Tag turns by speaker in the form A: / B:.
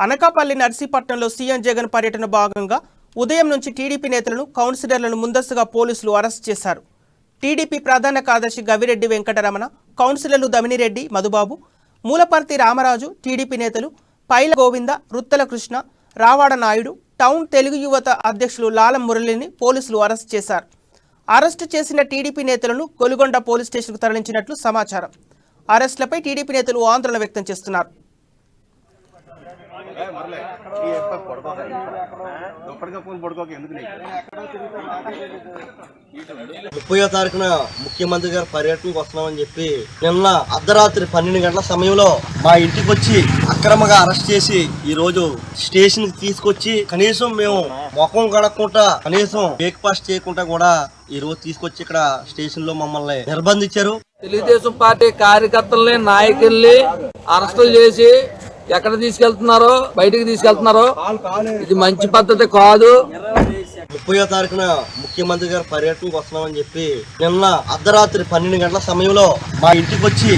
A: Anakapalli నర్సీపట్నంలో CM Jagan పర్యటన భాగంగా ఉదయం నుంచి టీడీపీ నేతలను కౌన్సిలర్లను ముందస్తుగా పోలీసులు అరెస్ట్ చేశారు. టీడీపీ ప్రధాన కార్యదర్శి గవిరెడ్డి వెంకటరమణ, కౌన్సిలర్లు దమినిరెడ్డి మధుబాబు, మూలపర్తి రామరాజు, టీడీపీ నేతలు పైల గోవింద, రుత్తల కృష్ణ, రావాడ నాయుడు, టౌన్ తెలుగు యువత అధ్యక్షులు లాలం మురళిని పోలీసులు అరెస్ట్ చేశారు. అరెస్టు చేసిన టీడీపీ నేతలను కొలుగొండ పోలీస్ స్టేషన్కు తరలించినట్లు సమాచారం. అరెస్టులపై టీడీపీ నేతలు ఆందోళన వ్యక్తం చేస్తున్నారు.
B: 30వ తారీఖున ముఖ్యమంత్రి గారు పర్యటనకు వస్తున్నామని చెప్పి నిన్న అర్ధరాత్రి 12 గంటల సమయంలో మా ఇంటికి వచ్చి అక్రమంగా అరెస్ట్ చేసి ఈ రోజు స్టేషన్ కి తీసుకొచ్చి కనీసం మేము ముఖం కడకుండా కనీసం బ్రేక్ఫాస్ట్ చేయకుండా కూడా ఈ రోజు తీసుకొచ్చి ఇక్కడ స్టేషన్ లో మమ్మల్ని నిర్బంధించారు.
C: తెలుగుదేశం పార్టీ కార్యకర్తల్ని నాయకుల్ని అరెస్టులు చేసి ఎక్కడ తీసుకెళ్తున్నారో బయటికి తీసుకెళ్తున్నారో ఇది మంచి పద్ధతి కాదు.
B: 30వ తారీఖున ముఖ్యమంత్రి గారు పర్యటనకు వస్తున్నామని చెప్పి నిన్న అర్ధరాత్రి 12 గంటల సమయంలో మా ఇంటికి వచ్చి